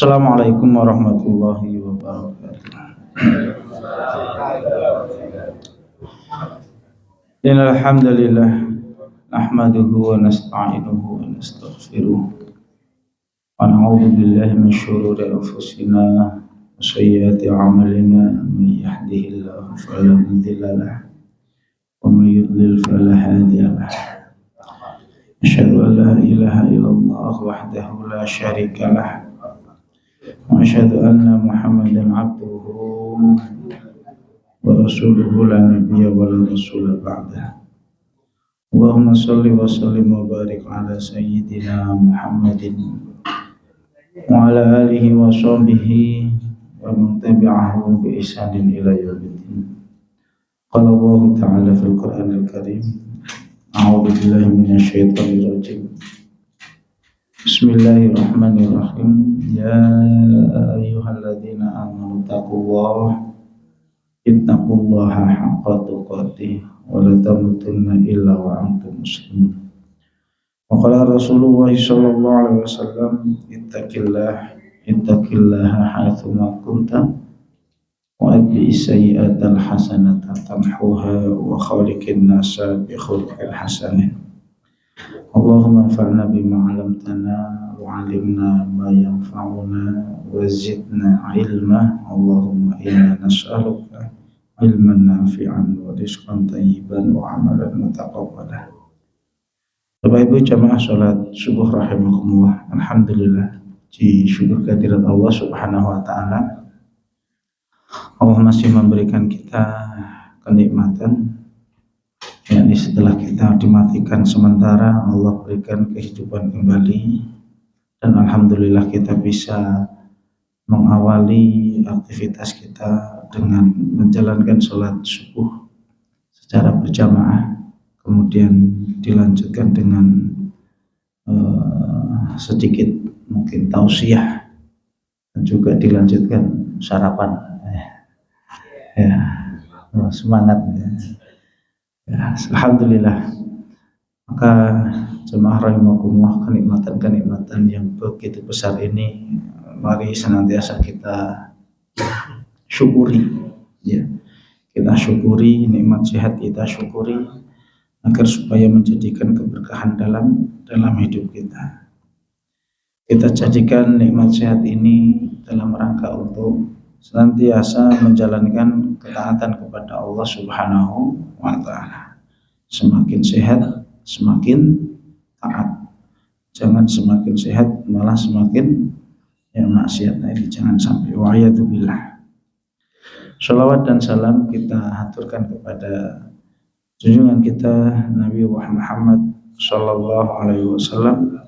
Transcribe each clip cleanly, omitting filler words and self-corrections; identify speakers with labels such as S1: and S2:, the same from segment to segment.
S1: Assalamualaikum warahmatullahi wabarakatuh. Innal hamdalillah nahmaduhu wa nasta'inuhu wa nastaghfiruh wa na'udzu billahi min shururi anfusina wa sayyiati a'malina may yahdihillahu fala mudilla lahu wa may yudlil fala hadiya lahu. Asyhadu an la ilaha illallah wahdahu la syarika lahu wa asyhadu anna Muhammadan abduhu wa rasuluhu la nabiyya wa la rasula ba'dah. Allahumma salli wa sallim wa barik ala sayyidina Muhammadin wa ala alihi wa sahbihi wa man tabi'ahum bi ihsanin ila yaumiddin. Qala Allah ta'ala fil Qur'anil Karim. A'udzu billahi minasy syaithanir rajim. Bismillahirrahmanirrahim. Ya ayyuhalladzina amanu taqullaha ittaqullaha haqqa tuqatih wa la tamutunna illa wa antum muslimun. Wa qala Rasulullah sallallahu alaihi wasallam ittaqillaha haitsu ma kunta wa atbi'is sayyi'atal hasanata tamhuha wa khaliqin nasa bi khuluqin hasanin. Allahumma anfa'na bima 'allamtana wa 'allimna ma yanfa'una wa zidna 'ilma. Allahumma inna nas'aluka ilman nafi'an wa rizqan thayyiban wa 'amalan mutaqabbalan. Bapak Ibu jamaah salat subuh rahimakumullah. Alhamdulillah, syukur kehadirat Allah Subhanahu wa taala. Allah masih memberikan kita kenikmatan, yakni setelah kita dimatikan sementara, Allah berikan kehidupan kembali, dan alhamdulillah kita bisa mengawali aktivitas kita dengan menjalankan sholat subuh secara berjamaah, kemudian dilanjutkan dengan sedikit mungkin tausiah, dan juga dilanjutkan sarapan. Semangat ya. Alhamdulillah. Maka jemaah rahimakumullah, kenikmatan-kenikmatan yang begitu besar ini mari senantiasa kita syukuri, ya. Kita syukuri nikmat sehat, kita syukuri agar supaya menjadikan keberkahan dalam hidup kita. Kita jadikan nikmat sehat ini dalam rangka untuk senantiasa menjalankan ketaatan kepada Allah Subhanahu wa taala. Semakin sehat, semakin taat. Jangan semakin sehat malah semakin maksiat. Ini jangan sampai. Wa'iyadzubillah. Shalawat dan salam kita haturkan kepada junjungan kita Nabi Muhammad sallallahu alaihi wasallam,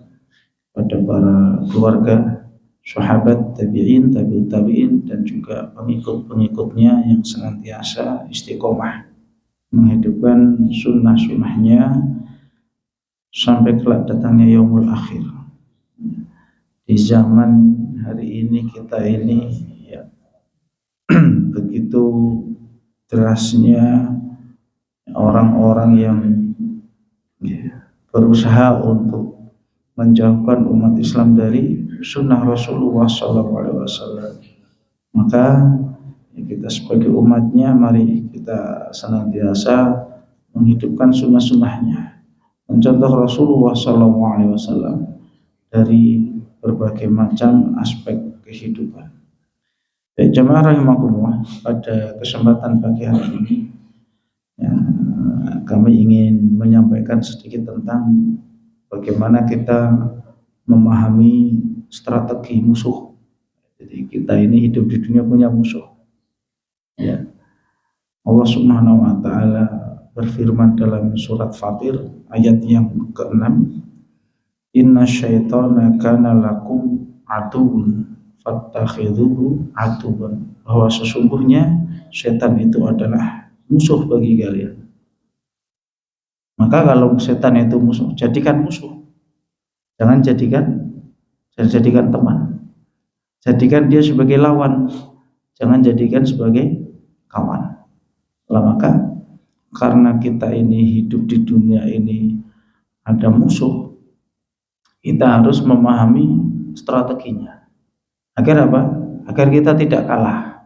S1: pada para keluarga, sahabat, tabi'in, tabi'ut tabi'in, dan juga pengikut-pengikutnya yang senantiasa istiqomah menghidupkan sunnah-sunnahnya sampai kelak datangnya yaumul akhir. Di zaman hari ini kita ini ya, begitu derasnya orang-orang yang berusaha untuk menjauhkan umat Islam dari sunnah Rasulullah SAW. Maka kita sebagai umatnya, mari kita senantiasa menghidupkan sunnah-sunnahnya, mencontoh Rasulullah SAW dari berbagai macam aspek kehidupan. Baik jemaah rahimakumullah, pada kesempatan pagi hari ini kami ingin menyampaikan sedikit tentang bagaimana kita memahami strategi musuh. Jadi kita ini hidup di dunia punya musuh. Ya. Allah Subhanahu wa taala berfirman dalam surat Fatir ayat yang ke-6, "Inna syaitana kana lakum aduwwun fattakhidhuhu aduwwan." Bahwa sesungguhnya setan itu adalah musuh bagi kalian. Maka kalau setan itu musuh, jadikan musuh. Jangan jadikan teman. Jadikan dia sebagai lawan. Jangan jadikan sebagai kawan. Maka karena kita ini hidup di dunia ini ada musuh, kita harus memahami strateginya. Agar apa? Agar kita tidak kalah.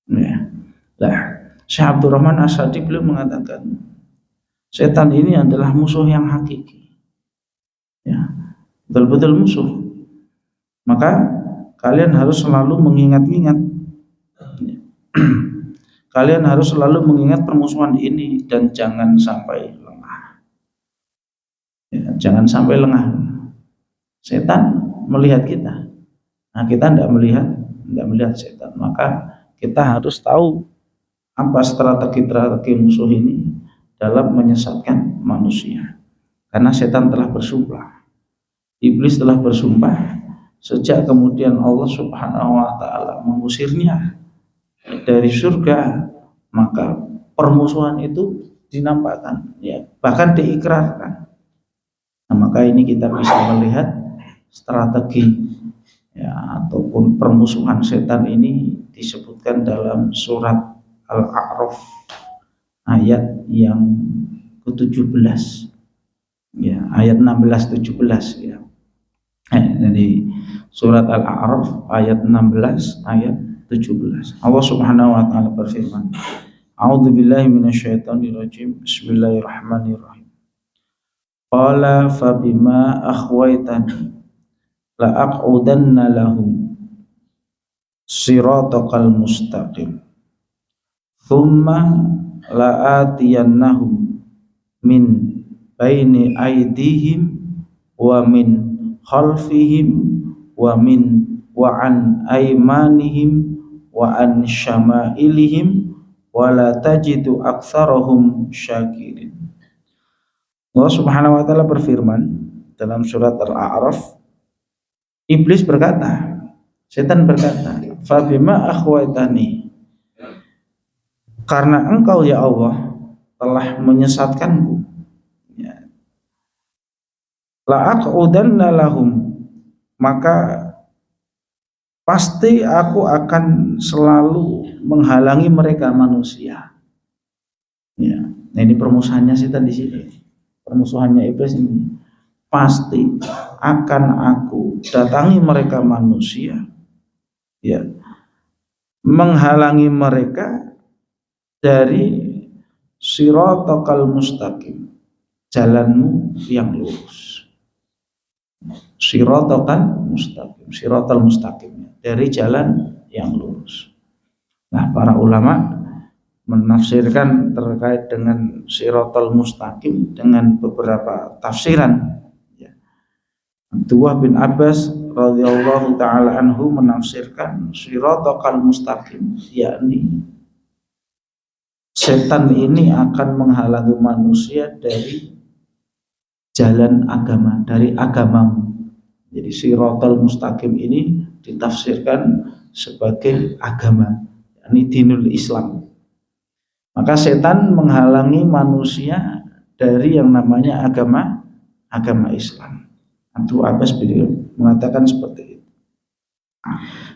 S1: Ya. Nah, Syekh Abdurrahman As-Sa'di beliau mengatakan, setan ini adalah musuh yang hakiki. Ya, betul-betul musuh. Maka kalian harus selalu mengingat-ingat. Kalian harus selalu mengingat permusuhan ini dan jangan sampai lengah. Ya, jangan sampai lengah. Setan melihat kita. Nah, kita tidak melihat setan. Maka kita harus tahu apa strategi-strategi musuh ini dalam menyesatkan manusia. Karena setan telah bersumpah, iblis telah bersumpah sejak kemudian Allah Subhanahu wa taala mengusirnya dari surga, maka permusuhan itu dinampakkan, ya, bahkan diikrarkan. Nah, maka ini kita bisa melihat strategi, ya, ataupun permusuhan setan ini disebutkan dalam surat Al-A'raf ayat yang ke-17, ya, ayat 16-17, ya. Jadi surat Al-A'raf ayat 16 ayat 17. Allah Subhanahu wa taala berfirman, A'udzubillahi minasyaitonirrajim. Bismillahirrahmanirrahim. Qala fabima akhwaitani la aq'udanna lahum siratal mustaqim. Thumma la'atiyannahum min baini aydihim wa min khalfihim wa an aymanihim wa an syama'ilihim wa la tajidu aktsarahum syakirin. Allah Subhanahu wa taala berfirman dalam surat Al-A'raf, iblis berkata, setan berkata, fa bima akhwaitani, karena engkau ya Allah telah menyesatkanku, ya, la aqudanna lahum, maka pasti aku akan selalu menghalangi mereka manusia. Ya, nah ini permusuhannya setan di sini. Permusuhannya iblis ini, pasti akan aku datangi mereka manusia, ya, menghalangi mereka dari siratal mustaqim, jalanmu yang lurus. Siratal mustaqim, dari jalan yang lurus. Nah, para ulama menafsirkan terkait dengan siratal mustaqim dengan beberapa tafsiran. Abdullah bin Abbas radhiyallahu taala anhu menafsirkan siratal mustaqim, yakni setan ini akan menghalangi manusia dari jalan agama, dari agamamu. Jadi siratal mustaqim ini ditafsirkan sebagai agama, yakni dinul Islam. Maka setan menghalangi manusia dari yang namanya agama Islam. Abdul Abbas beliau mengatakan seperti itu.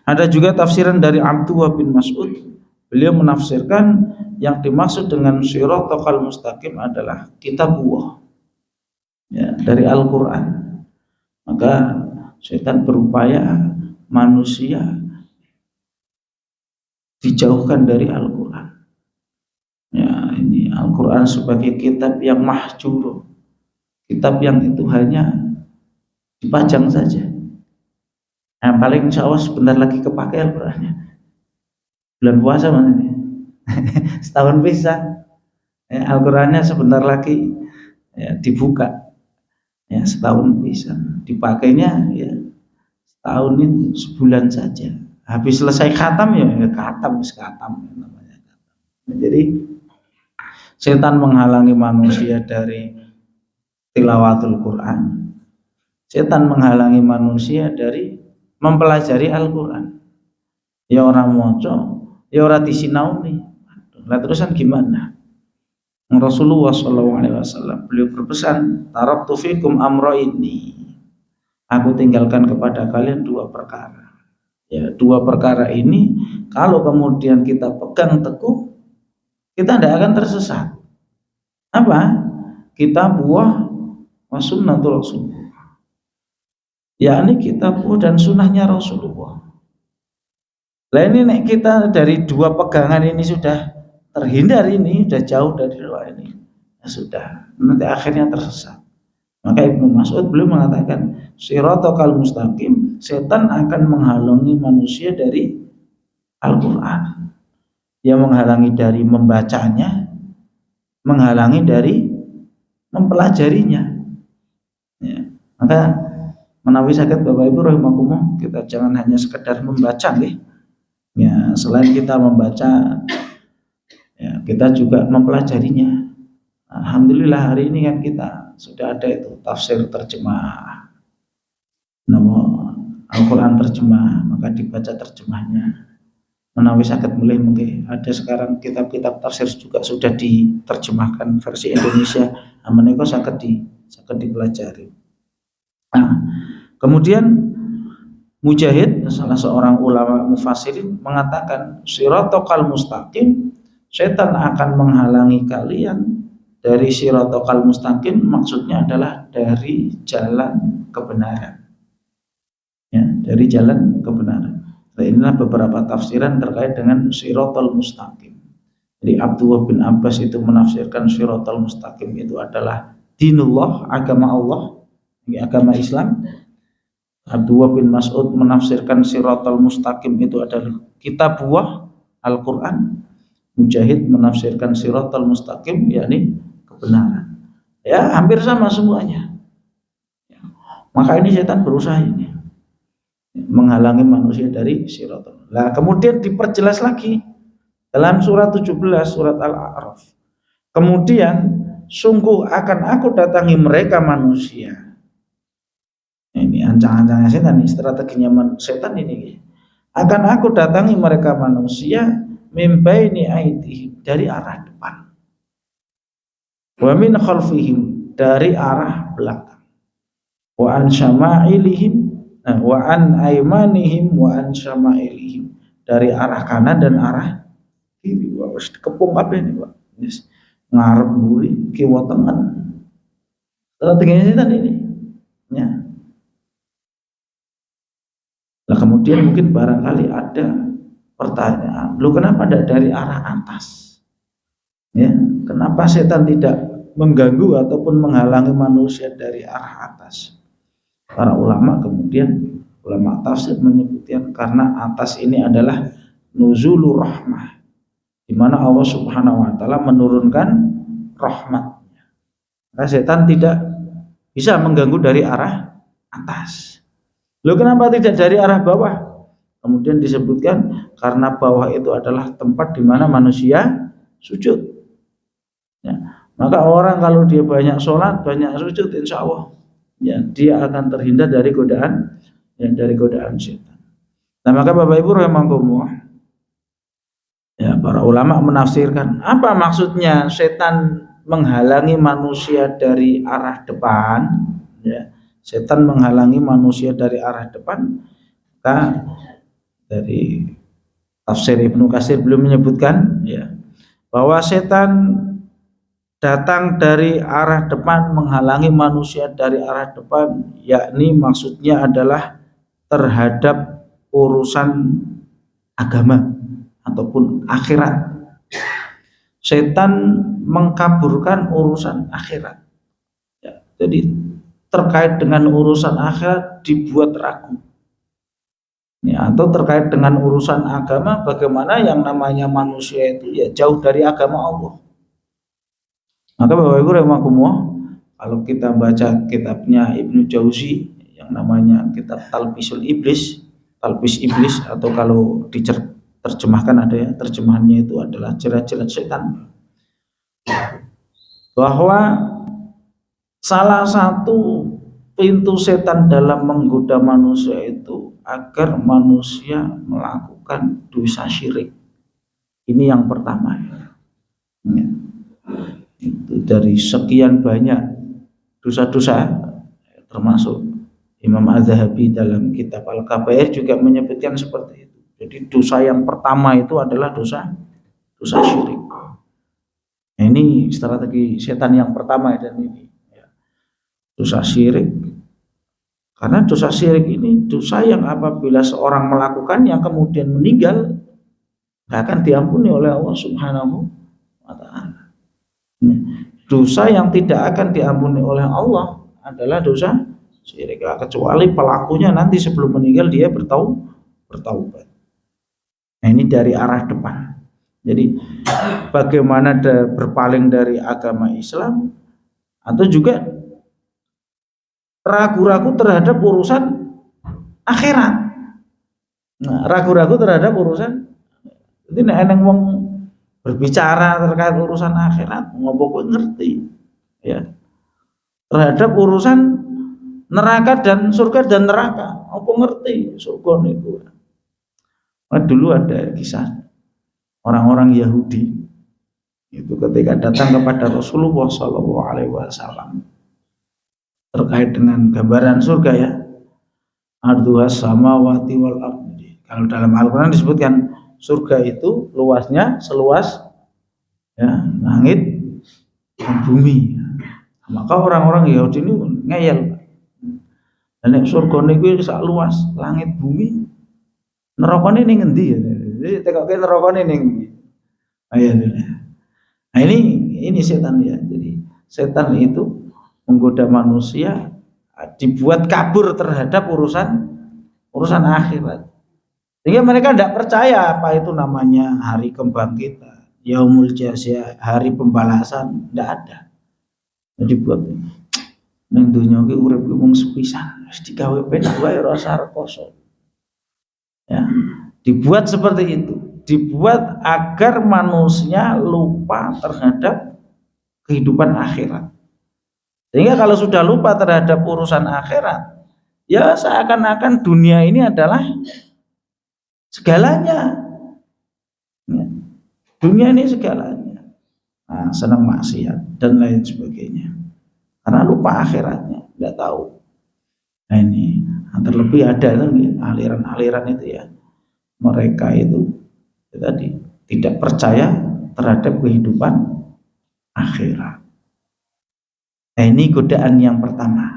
S1: Ada juga tafsiran dari Abdullah bin Mas'ud. Beliau menafsirkan yang dimaksud dengan siratal mustaqim adalah kitabullah, ya, dari Al-Quran. Maka setan berupaya manusia dijauhkan dari Al-Quran. Ya, ini Al-Quran sebagai kitab yang mahjur, kitab yang itu hanya dipajang saja. Nah, paling insya Allah sebentar lagi kepakai Al-Qurannya. Bulan puasa mana nih? Setahun bisa. Ya, Al-Qurannya sebentar lagi, ya, dibuka. Ya, setahun bisa. Dipakainya ya setahun itu sebulan saja. Habis selesai khatam ya khatam namanya khatam. Jadi setan menghalangi manusia dari tilawatul Quran. Setan menghalangi manusia dari mempelajari Al-Quran. Ya orang moco, ya orang disinauni. Lah terusan gimana? Rasulullah SAW beliau berpesan, taraktu fikum amra ini. Aku tinggalkan kepada kalian dua perkara. Ya, dua perkara ini kalau kemudian kita pegang teguh, kita tidak akan tersesat. Apa? Kitabullah wa sunnatul Rasulullah. Yakni kitabullah dan sunnahnya Rasulullah. Lah ini nek kita dari dua pegangan ini sudah terhindar, ini sudah jauh dari doa ini, ya sudah, nanti akhirnya tersesat. Maka Ibnu Mas'ud beliau mengatakan, Shiratal mustaqim, setan akan menghalangi manusia dari Al-Quran. Dia menghalangi dari membacanya, menghalangi dari mempelajarinya. Ya. Maka menawi sakit Bapak Ibu rahimakumullah, kita jangan hanya sekedar membaca, ya, selain kita membaca, ya, kita juga mempelajarinya. Alhamdulillah hari ini kan kita sudah ada itu tafsir terjemah, nama Al-Quran terjemah, maka dibaca terjemahnya. Menawi sakit mulai mungkin ada sekarang kitab-kitab tafsir juga sudah diterjemahkan versi Indonesia, menika sakit dipelajari. Nah, kemudian Mujahid, salah seorang ulama mufassirin, mengatakan siratal mustaqim, setan akan menghalangi kalian dari siratal mustaqim, maksudnya adalah dari jalan kebenaran, ya, dari jalan kebenaran. Nah, inilah beberapa tafsiran terkait dengan siratal mustaqim. Jadi Abdullah bin Abbas itu menafsirkan siratal mustaqim itu adalah dinullah, agama Allah, agama Islam. Abdullah bin Mas'ud menafsirkan siratal mustaqim itu adalah kitabullah, Al-Quran. Mujahid menafsirkan siratal mustaqim yakni kebenaran. Ya, hampir sama semuanya. Maka ini setan berusaha ini menghalangi manusia dari siratal. Nah, kemudian diperjelas lagi dalam surat 17, surat Al-A'raf. Kemudian sungguh akan aku datangi mereka manusia. Ini ancang-ancangnya setan, ini strateginya setan ini. Akan aku datangi mereka manusia mimbaini aidihim, dari arah depan, wa min khalfihim, dari arah belakang, wa an syama'ilihim, wa an aymanihim, wa an syama'ilihim, dari arah kanan dan arah kiri. Wah, wis kepung kabeh ini, Pak. Yes. Ngarep mburi, kiwa tengen. Strateginya setan ini. Ya. Nah, kemudian mungkin barangkali ada pertanyaan, lu kenapa tidak dari arah atas? Ya, kenapa setan tidak mengganggu ataupun menghalangi manusia dari arah atas? Para ulama kemudian, ulama tafsir menyebutkan karena atas ini adalah nuzulur rahmah, di mana Allah Subhanahu wa taala menurunkan rahmatnya. Nah, setan tidak bisa mengganggu dari arah atas. Loh, kenapa tidak dari arah bawah? Kemudian disebutkan karena bawah itu adalah tempat di mana manusia sujud. Ya, maka orang kalau dia banyak sholat, banyak sujud, insya Allah, ya, dia akan terhindar dari godaan, ya, dari godaan setan. Nah, maka Bapak Ibu rahimakumullah, ya, para ulama menafsirkan apa maksudnya setan menghalangi manusia dari arah depan, ya. Setan menghalangi manusia dari arah depan. Maka dari tafsir Ibnu Katsir belum menyebutkan, ya, bahwa setan datang dari arah depan, menghalangi manusia dari arah depan, yakni maksudnya adalah terhadap urusan agama ataupun akhirat. Setan mengkaburkan urusan akhirat, ya, jadi terkait dengan urusan akhirat dibuat ragu, ya, atau terkait dengan urusan agama, bagaimana yang namanya manusia itu ya jauh dari agama Allah. Maka Bapak Ibu rahimakumullah, kalau kita baca kitabnya Ibnu Jauzi yang namanya kitab Talbisul Iblis, Talbis Iblis, atau kalau diterjemahkan ada, ya, terjemahannya itu adalah jerat-jerat setan, bahwa salah satu pintu setan dalam menggoda manusia itu agar manusia melakukan dosa syirik. Ini yang pertama, ya. Itu dari sekian banyak dosa-dosa, termasuk Imam Az-Zahabi dalam kitab Al-Kabair juga menyebutkan seperti itu. Jadi dosa yang pertama itu adalah dosa syirik. Nah, ini strategi setan yang pertama, dan ini, ya, dosa syirik. Karena dosa syirik ini dosa yang apabila seorang melakukannya kemudian meninggal, nggak akan diampuni oleh Allah Subhanahu wa Ta'ala. Dosa yang tidak akan diampuni oleh Allah adalah dosa syirik, kecuali pelakunya nanti sebelum meninggal dia bertaubat. Nah, ini dari arah depan. Jadi bagaimana berpaling dari agama Islam, atau juga ragu-ragu terhadap urusan akhirat. Nah, ragu-ragu terhadap urusan, jadi eneng wong berbicara terkait urusan akhirat, ngopo ngerti ya terhadap urusan neraka dan surga dan neraka, apa ngerti surga niku. Nah, dulu ada kisah orang-orang Yahudi itu ketika datang kepada Rasulullah SAW terkait dengan gambaran surga ya, arduhas samawati wal ardi. Kalau dalam Al-Quran disebutkan surga itu luasnya seluas ya langit dan bumi. Maka orang-orang Yahudi ini ngeyel. Dan surga niku sak luas langit bumi. Nerakane ning ngendi ya? Jadi tekoke nerakane ning ndi? Nah ini setan ya. Jadi setan itu menggoda manusia, dibuat kabur terhadap urusan akhirat. Sehingga mereka tidak percaya apa itu namanya hari kebangkitan, yaumul jaza, hari pembalasan, tidak ada. Jadi buat ning donya ki urip ki mung sepisan, wis digawe penak wae rasa rekoso. Ya, dibuat seperti itu, dibuat agar manusia lupa terhadap kehidupan akhirat. Sehingga kalau sudah lupa terhadap urusan akhirat, ya seakan-akan dunia ini adalah segalanya. Ya, dunia ini segalanya. Nah, senang maksiat dan lain sebagainya. Karena lupa akhiratnya, tidak tahu. Nah ini terlebih ada lagi aliran-aliran itu ya. Mereka itu tadi tidak percaya terhadap kehidupan akhirat. Nah ini godaan yang pertama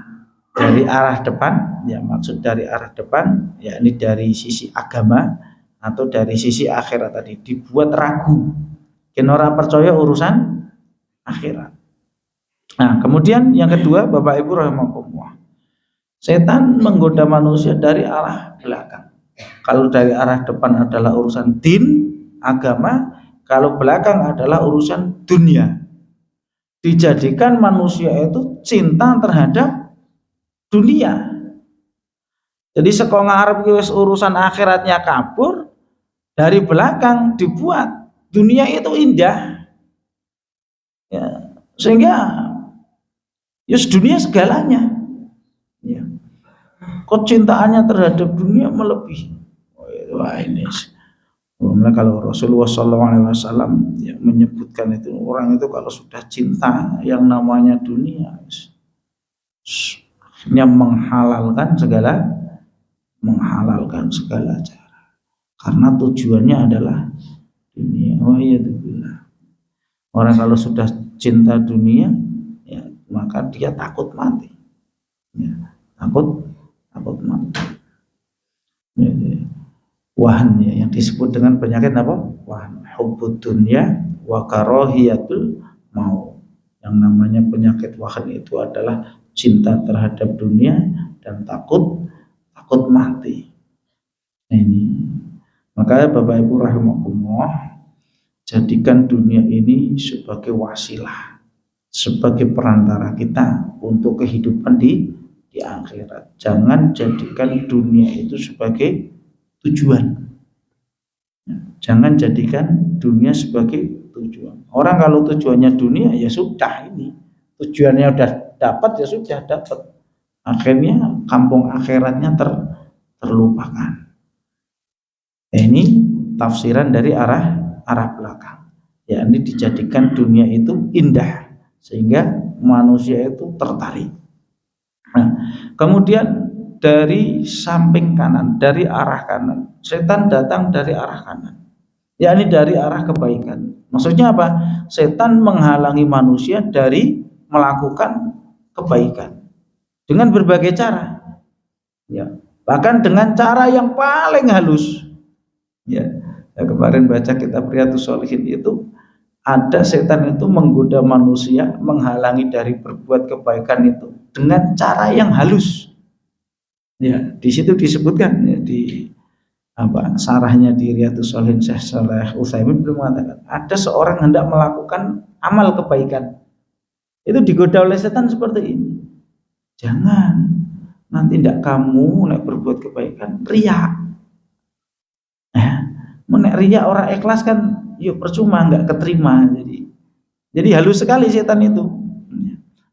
S1: dari arah depan, ya maksud dari arah depan, yakni dari sisi agama atau dari sisi akhirat tadi, dibuat ragu, kenora percaya urusan akhirat. Nah kemudian yang kedua, Bapak Ibu rahimakumullah, setan menggoda manusia dari arah belakang. Kalau dari arah depan adalah urusan din, agama, kalau belakang adalah urusan dunia. Dijadikan manusia itu cinta terhadap dunia. Jadi saka ngarep wis urusan akhiratnya kabur, dari belakang dibuat dunia itu indah. Ya, sehingga yus dunia segalanya. Ya. Kecintaannya terhadap dunia melebihi. Wah ini. Kalau Rasulullah SAW ya, menyebutkan itu, orang itu kalau sudah cinta yang namanya dunia, menghalalkan segala cara, karena tujuannya adalah dunia. Wah iya billah. Orang kalau sudah cinta dunia, ya, maka dia takut mati. Ya, takut mati. Ya, ya. Wahan ya, yang disebut dengan penyakit apa? Wahan, hubbud dunya wa karahiyatul maut. Yang namanya penyakit wahan itu adalah cinta terhadap dunia dan takut mati. Nah, ini makanya Bapak Ibu rahimakumullah, jadikan dunia ini sebagai wasilah, sebagai perantara kita untuk kehidupan di akhirat. Jangan jadikan dunia itu sebagai tujuan. Jangan jadikan dunia sebagai tujuan. Orang kalau tujuannya dunia ya sudah, ini tujuannya udah dapat ya sudah dapat. Akhirnya kampung akhiratnya terlupakan. Ini tafsiran dari arah belakang. Ya, ini dijadikan dunia itu indah sehingga manusia itu tertarik. Nah, kemudian dari samping kanan, dari arah kanan, setan datang dari arah kanan, yakni dari arah kebaikan. Maksudnya apa? Setan menghalangi manusia dari melakukan kebaikan dengan berbagai cara. Ya, bahkan dengan cara yang paling halus. Ya, saya kemarin baca kitab Riyadhus Shalihin itu ada setan itu menggoda manusia, menghalangi dari berbuat kebaikan itu dengan cara yang halus. Ya, di situ disebutkan ya, di apa sarahnya di Riyadhus Shalihin Syekh Shalih Utsaimin belum mengatakan ada seorang hendak melakukan amal kebaikan itu digoda oleh setan seperti ini. Jangan, nanti tidak kamu nek berbuat kebaikan riya. Menek riya orang ikhlas kan yuk percuma, nggak keterima. Jadi halus sekali setan itu.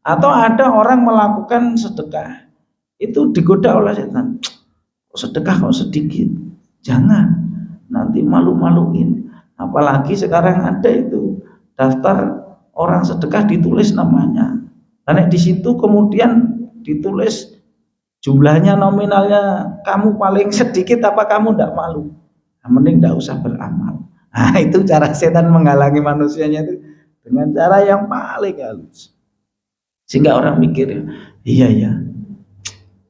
S1: Atau ada orang melakukan sedekah itu digoda oleh setan. Sedekah kok sedikit, jangan, nanti malu-maluin. Apalagi sekarang ada itu daftar orang sedekah ditulis namanya. Karena di situ kemudian ditulis jumlahnya nominalnya, kamu paling sedikit apa kamu tidak malu? Nah, mending tidak usah beramal. Nah, itu cara setan menghalangi manusianya itu dengan cara yang paling halus. Sehingga orang mikir, iya ya,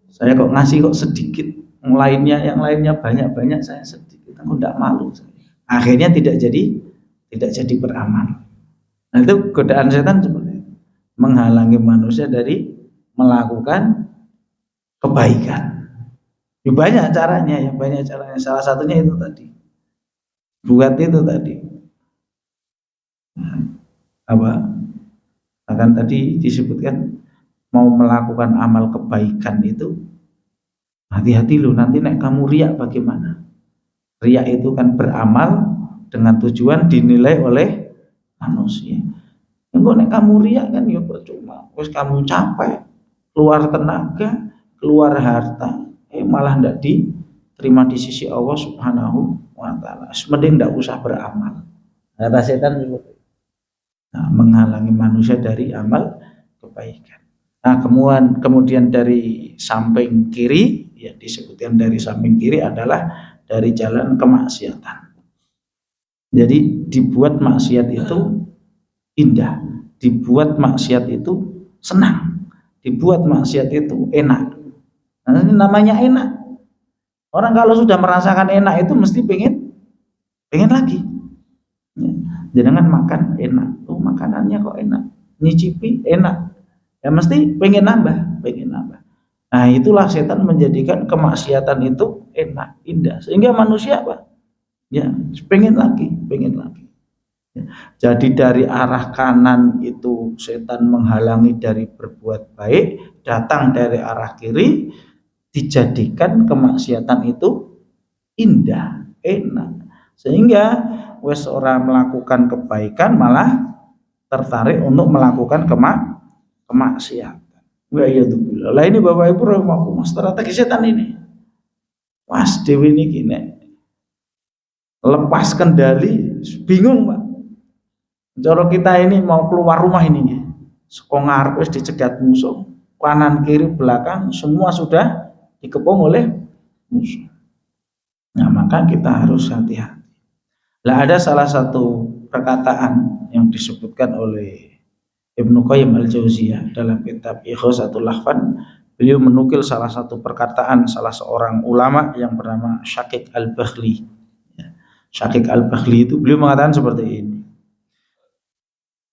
S1: saya kok ngasih kok sedikit, yang lainnya banyak-banyak, saya sedikit, aku tidak malu. Akhirnya tidak jadi beramal. Nah, itu godaan setan seperti itu, menghalangi manusia dari melakukan kebaikan. Ya, banyak caranya, ya banyak caranya. Salah satunya itu tadi, buat itu tadi apa? Akan tadi disebutkan mau melakukan amal kebaikan itu hati-hati loh, nanti nek kamu riak bagaimana? Riak itu kan beramal dengan tujuan dinilai oleh manusia. Engko nek kamu riak kan ya percuma. Terus kamu capek, keluar tenaga, keluar harta, malah ndak diterima di sisi Allah Subhanahu wa taala. Mending ndak usah beramal. Kata setan seperti itu. Nah, menghalangi manusia dari amal kebaikan. Nah, kemudian dari samping kiri, ya disebutkan dari samping kiri adalah dari jalan kemaksiatan. Jadi dibuat maksiat itu indah, dibuat maksiat itu senang, dibuat maksiat itu enak. Nah, ini namanya enak. Orang kalau sudah merasakan enak itu mesti pengen lagi. Jangan makan enak, makanannya kok enak, nyicipi enak. Ya mesti pengen nambah. Nah, itulah setan menjadikan kemaksiatan itu enak, indah, sehingga manusia apa? Ya, pengen lagi. Ya. Jadi dari arah kanan itu setan menghalangi dari berbuat baik, datang dari arah kiri dijadikan kemaksiatan itu indah, enak, sehingga wes orang melakukan kebaikan malah tertarik untuk melakukan kemaksiatan. Wa iyadzubillah. Lah ini Bapak Ibu rahimakumullah, strategi setan ini. Pas dewi ini gini, lepas kendali, bingung Pak. Cara kita ini mau keluar rumah ini, sekongar wis dicegat musuh, kanan kiri belakang semua sudah dikepung oleh musuh. Nah, maka kita harus hati-hati. Lah ada salah satu perkataan yang disebutkan oleh Ibnu Qayyim al-Jauziyah dalam kitab Ighasatul Lahfan. Beliau menukil salah satu perkataan salah seorang ulama yang bernama Syaqiq al-Bakhli. Syaqiq al-Bakhli itu beliau mengatakan seperti ini.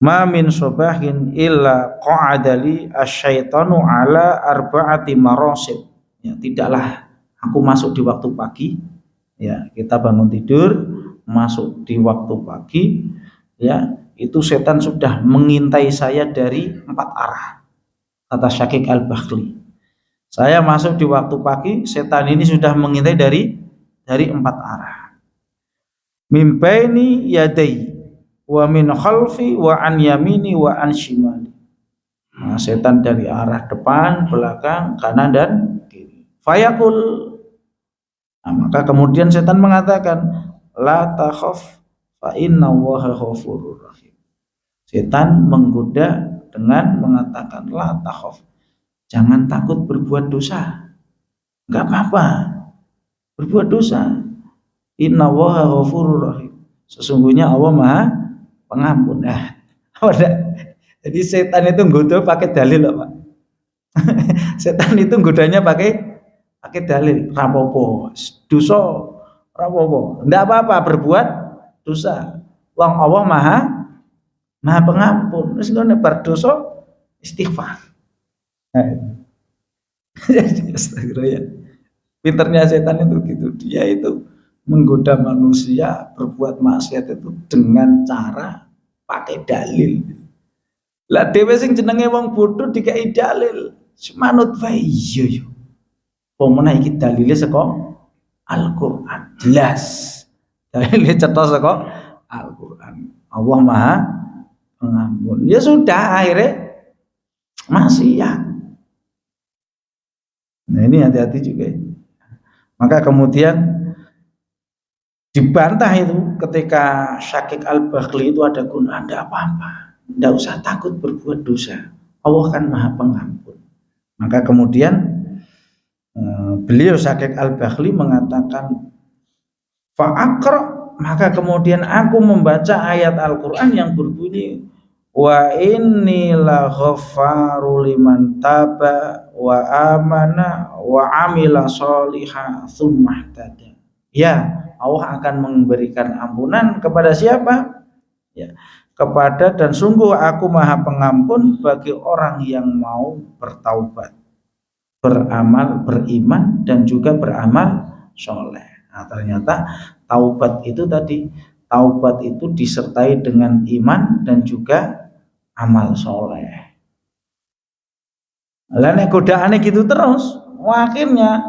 S1: Ma min subahin illa qa'adali asyaitanu ala arba'ati marasib. Ya, tidaklah aku masuk di waktu pagi. Ya, kita bangun tidur, masuk di waktu pagi, ya, itu setan sudah mengintai saya dari 4 arah. Kata Syaqiq al-Bakhli. Saya masuk di waktu pagi, setan ini sudah mengintai dari 4 arah. Min baini yadai wa min khalfi wa an yamini wa an shimali. Nah, setan dari arah depan, belakang, kanan dan kiri. Fayaqul. Nah, maka kemudian setan mengatakan la takhaf fa inna Allaha ghafurur rahim. Setan menggoda dengan mengatakan la takhaf, jangan takut berbuat dosa, enggak apa-apa berbuat dosa, inna Allaha ghafurur rahim, sesungguhnya Allah Maha Pengampun. Nah, jadi setan itu nggoda pakai dalil loh Pak. Setan itu godanya pakai pakai dalil rapopo, dosa rapopo, ndak apa-apa berbuat dosa. Wong Allah Maha Pengampun. Wis ngono bar dosa istighfar. Astagfirullah ya. Pinternya setan itu gitu, dia itu menggoda manusia berbuat maksiat itu dengan cara pakai dalil. Lah dhewe sing jenenge wong bodoh dikai dalil, manut wae iya yo. Pomona iki dalile saka Al-Qur'an. Jelas. Dalile cetha saka Al-Qur'an. Allah Maha Pengampun. Ya sudah akhirnya maksiat. Nah ini hati-hati juga. Maka kemudian dibantah itu ketika Syakik Al-Bakhli itu ada guna, tidak apa-apa, tidak usah takut berbuat dosa, Allah kan Maha Pengampun. Maka kemudian beliau Syakik Al-Bakhli mengatakan fa'aqra, maka kemudian aku membaca ayat Al-Quran yang berbunyi wa inni la ghaffaru liman taba wa amana wa amila sholiha tsumma ihtada. Ya, Allah akan memberikan ampunan kepada siapa? Ya, kepada dan sungguh aku Maha Pengampun bagi orang yang mau bertaubat, beramal, beriman dan juga beramal soleh. Nah, ternyata taubat itu tadi, taubat itu disertai dengan iman dan juga amal soleh. Lah nek godaane gitu terus, akhirnya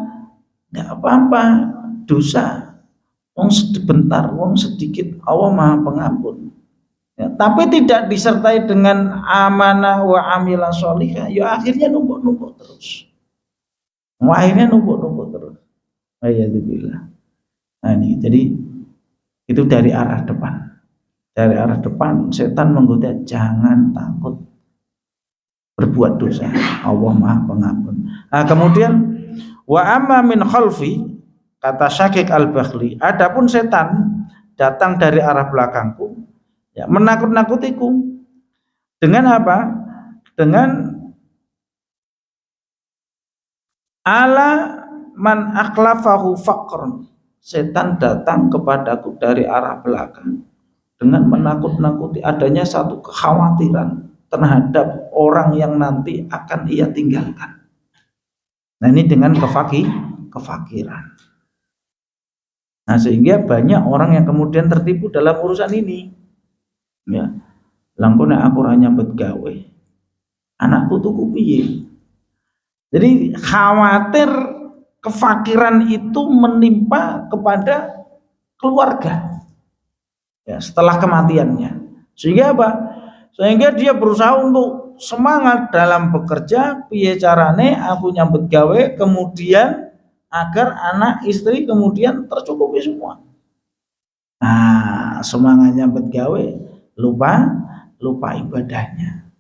S1: nggak apa-apa, dosa. Wong sebentar, wong sedikit, Allah Maha Pengampun. Ya, tapi tidak disertai dengan amanah wa amila sholihah, ya akhirnya numpuk-numpuk terus. Akhirnya numpuk-numpuk terus. Alhamdulillah. Nah ini, jadi itu dari arah depan. Dari arah depan setan menggoda, jangan takut berbuat dosa. Allah Maha Pengampun. Nah, kemudian wa amma min khalfi, kata Syakik Al-Bakhli, adapun setan datang dari arah belakangku, ya, menakut-nakutiku dengan apa? Dengan ala man akhlafahu faqrun. Setan datang kepadaku dari arah belakang dengan menakut-nakuti adanya satu kekhawatiran terhadap orang yang nanti akan ia tinggalkan. Nah ini dengan kefakiran. Nah sehingga banyak orang yang kemudian tertipu dalam urusan ini. Ya, langkone aku ora nyambet gawe. Anakku tuku piye? Jadi khawatir kefakiran itu menimpa kepada keluarga. Ya, setelah kematiannya. Sehingga apa? Sehingga dia berusaha untuk semangat dalam bekerja, piye carane aku nyambet gawe, kemudian agar anak istri kemudian tercukupi semua. Nah, semangatnya nyambet gawe, lupa ibadahnya.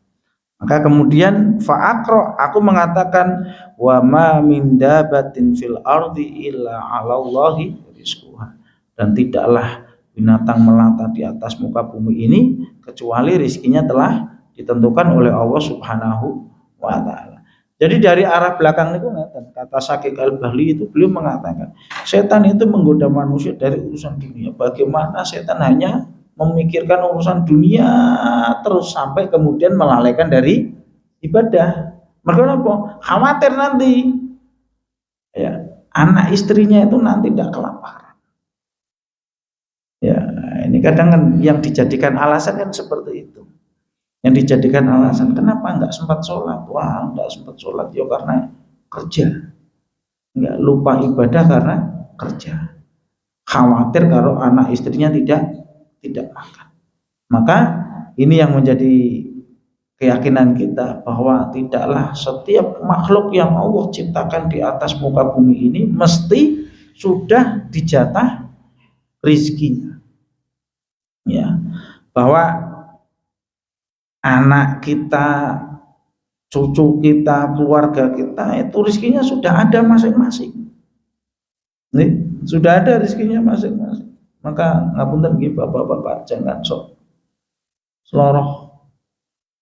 S1: Maka kemudian fa'aqra, aku mengatakan wa ma min dabatin fil ardi illa 'alallahi rizquha, dan tidaklah binatang melata di atas muka bumi ini kecuali rizkinya telah ditentukan oleh Allah Subhanahu wa taala. Jadi dari arah belakang itu kata Syakik Al-Bakhli itu beliau mengatakan setan itu menggoda manusia dari urusan dunia. Bagaimana setan hanya memikirkan urusan dunia terus sampai kemudian melalaikan dari ibadah. Mereka apa? Khawatir nanti ya anak istrinya itu nanti tidak kelaparan. Ya ini kadang kan yang dijadikan alasan kan seperti itu. Yang dijadikan alasan kenapa nggak sempat sholat? Wah nggak sempat sholat ya karena kerja. Nggak lupa ibadah karena kerja. Khawatir kalau anak istrinya tidak makan. Maka ini yang menjadi keyakinan kita bahwa tidaklah setiap makhluk yang Allah ciptakan di atas muka bumi ini mesti sudah dijatah rizkinya. Ya, bahwa anak kita, cucu kita, keluarga kita itu rizkinya sudah ada masing-masing. Nih, sudah ada rizkinya masing-masing. Maka ngapunten nggih bapak-bapak jangan sok seloroh.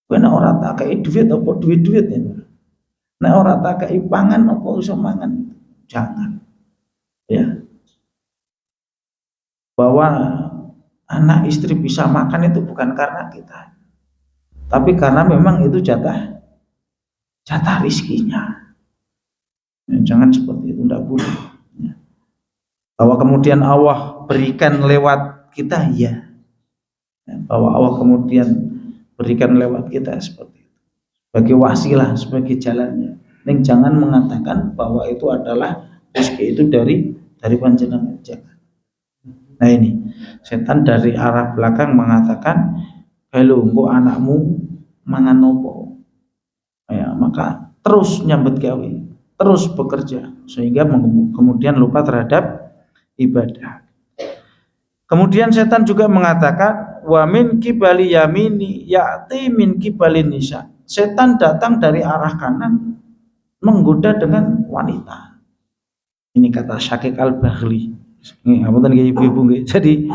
S1: Kowe nek ora tak kei duit apa duit-duit ya. Nek ora tak kei pangan apa iso mangan. Jangan. Ya. Bahwa anak istri bisa makan itu bukan karena kita, tapi karena memang itu jatah rizkinya. Ya, jangan seperti itu, tidak boleh. Ya. Bahwa kemudian Allah berikan lewat kita, ya. Bahwa Allah kemudian berikan lewat kita seperti itu, sebagai wasilah, sebagai jalannya. Neng jangan mengatakan bahwa itu adalah rezeki itu dari panjenengan. Nah ini setan dari arah belakang mengatakan, "Halo, engko anakmu mangan nopo?" Ya, maka terus nyambet gawe, terus bekerja sehingga kemudian lupa terhadap ibadah. Kemudian setan juga mengatakan, wa min kibali yamini ya'ti min kibali nisa. Setan datang dari arah kanan menggoda dengan wanita. Ini kata Syakik Al-Baghli. Ngapunten nggih ibu-ibu nggih. Jadi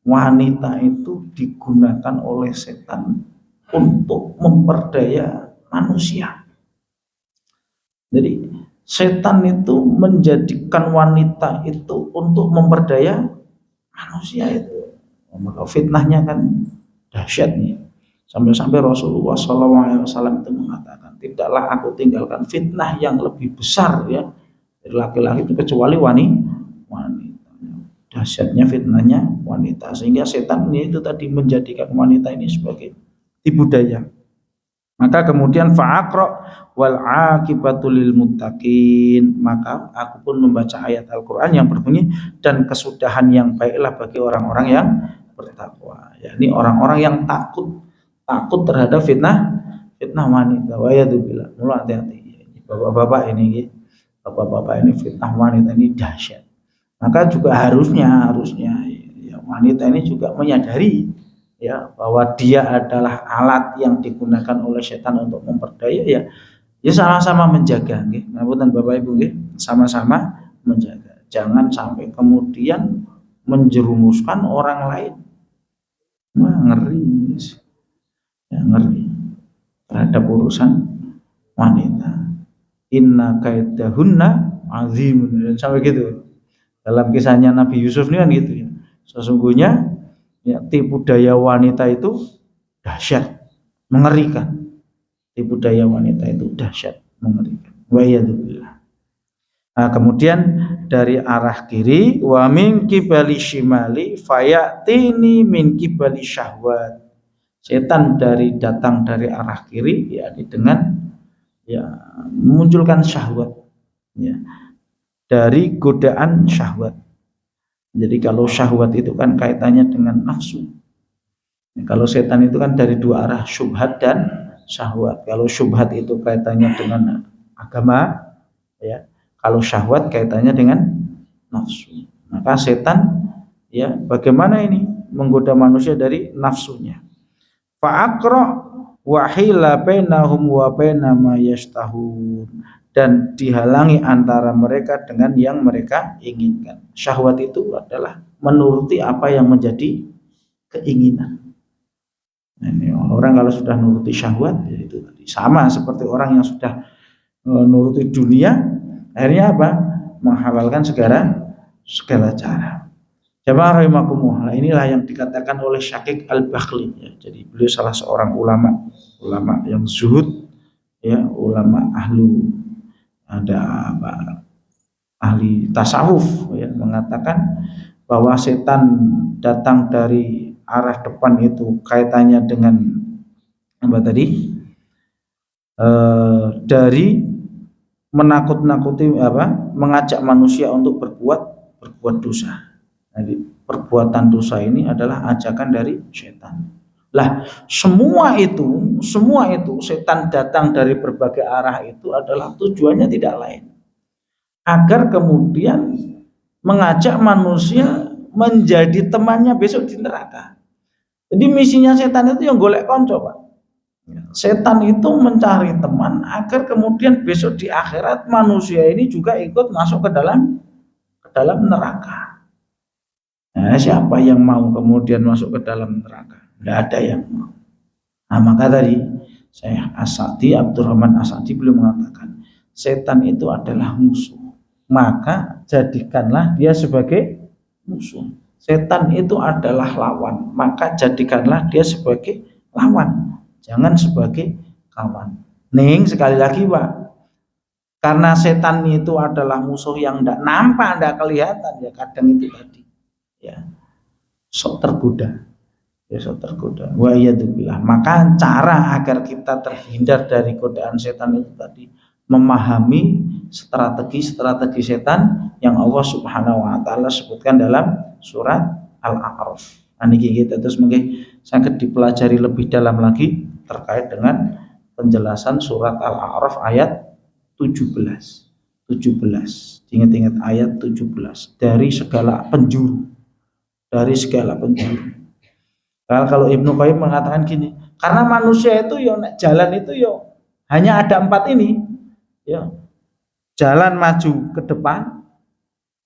S1: wanita itu digunakan oleh setan untuk memperdaya manusia. Jadi setan itu menjadikan wanita itu untuk memperdaya manusia itu. Maka fitnahnya kan dahsyat nih. Sampai-sampai Rasulullah SAW itu mengatakan, tidaklah aku tinggalkan fitnah yang lebih besar ya dari laki-laki itu kecuali wanita. Dahsyatnya fitnahnya wanita, sehingga setan ini itu tadi menjadikan wanita ini sebagai tipu daya. Maka kemudian fa'aqra wal aqibatu lil muttaqin, maka aku pun membaca ayat Al-Qur'an yang berbunyi, dan kesudahan yang baiklah bagi orang-orang yang bertakwa, yakni orang-orang yang takut terhadap fitnah wanita. Wa yadzubillah. Mulai hati-hati. Bapak-bapak ini fitnah wanita ini dahsyat. Maka juga harusnya ya, wanita ini juga menyadari ya bahwa dia adalah alat yang digunakan oleh setan untuk memperdaya, ya sama-sama menjaga nggih. Ngapunten Bapak Ibu nggih, sama-sama menjaga. Jangan sampai kemudian menjerumuskan orang lain. Wah, ngeri. Ya, ngeri terhadap urusan wanita. Inna kaidahunna azimun, sampai gitu. Dalam kisahnya Nabi Yusuf ini kan gitu ya. Sesungguhnya ya, tipu daya wanita itu dahsyat, mengerikan. Tipu daya wanita itu dahsyat, mengerikan. Wa yadzubillah. Nah, kemudian dari arah kiri, wa min kibali shimali fayatini min kibali syahwat. Setan datang dari arah kiri, yakni dengan ya memunculkan syahwat, ya, dari godaan syahwat. Jadi kalau syahwat itu kan kaitannya dengan nafsu. Kalau setan itu kan dari dua arah, syubhat dan syahwat. Kalau syubhat itu kaitannya dengan agama, ya. Kalau syahwat kaitannya dengan nafsu. Maka setan ya bagaimana ini menggoda manusia dari nafsunya. Fa'aqra wa hila bainahum wa baina ma yashtahun, dan dihalangi antara mereka dengan yang mereka inginkan. Syahwat itu adalah menuruti apa yang menjadi keinginan. Nah, ini orang kalau sudah nuruti syahwat, ya itu tadi sama seperti orang yang sudah nuruti dunia, akhirnya apa? Menghalalkan segala cara. Jamaah rahimakumullah, inilah yang dikatakan oleh Syakik Al-Baghli ya. Jadi beliau salah seorang ulama yang zuhud ya, ulama ahli tasawuf ya, mengatakan bahwa setan datang dari arah depan itu kaitannya dengan apa tadi? Dari menakut-nakuti mengajak manusia untuk berbuat dosa. Jadi perbuatan dosa ini adalah ajakan dari setan. Lah, semua itu setan datang dari berbagai arah itu adalah tujuannya tidak lain agar kemudian mengajak manusia menjadi temannya besok di neraka. Jadi misinya setan itu yang golek konco, Pak. Setan itu mencari teman agar kemudian besok di akhirat manusia ini juga ikut masuk ke dalam neraka. Nah, siapa yang mau kemudian masuk ke dalam neraka? Tidak ada yang mau. Nah, maka tadi Syekh As-Sa'di, Abdurrahman As-Sa'di beliau mengatakan, setan itu adalah musuh maka jadikanlah dia sebagai musuh. Setan itu adalah lawan, maka jadikanlah dia sebagai lawan, jangan sebagai kawan. Ning sekali lagi Pak, karena setan itu adalah musuh yang tidak nampak, tidak kelihatan, ya kadang itu tadi, ya sok tergoda, ya sok tergoda. Wa iyadzubillah. Maka cara agar kita terhindar dari godaan setan itu tadi, memahami strategi setan yang Allah Subhanahu wa taala sebutkan dalam surat Al-A'raf. Niki kita terus mungkin sangat dipelajari lebih dalam lagi terkait dengan penjelasan surat Al-A'raf ayat 17. Ingat-ingat ayat 17. Dari segala penjuru. Kalau Ibnu Qayyim mengatakan gini, karena manusia itu jalan itu hanya ada 4 ini. Ya. Jalan maju ke depan,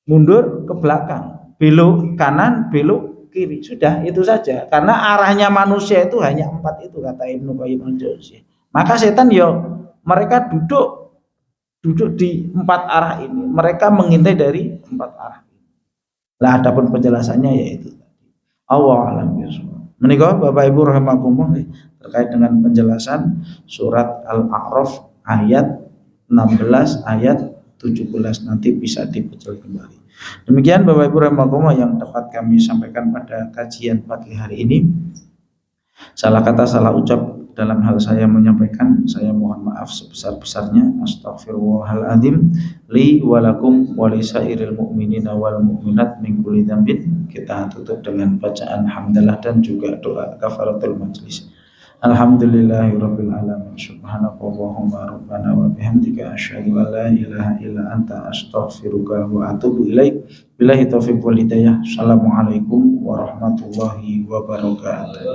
S1: mundur ke belakang, belok kanan, belok kiri, sudah itu saja. Karena arahnya manusia itu hanya 4 itu, kata Ibnu Qayyim al-Jauziyah. Maka setan mereka duduk di 4 arah ini, mereka mengintai dari 4 arah ini. Nah, adapun penjelasannya yaitu Allah alam bisawab. Menika Bapak Ibu rahimakumullah terkait dengan penjelasan surat Al-A'raf ayat 16 ayat 17 nanti bisa dibaca kembali. Demikian Bapak Ibu rahimakumullah yang dapat kami sampaikan pada kajian pagi hari ini. Salah kata salah ucap dalam hal saya menyampaikan, saya mohon maaf sebesar-besarnya. Astaghfirullahaladzim li walakum walisairil mu'minina wal mu'minat min kulli dzambin. Kita tutup dengan bacaan hamdalah dan juga doa kafaratul majlis. Alhamdulillahirabbil alamin. Subhanakallahumma rabbana wa bihamdika asyhadu an la ilaha illa anta astaghfiruka wa atubu ilaik. Billahi taufiq wal hidayah. Assalamualaikum warahmatullahi wabarakatuh.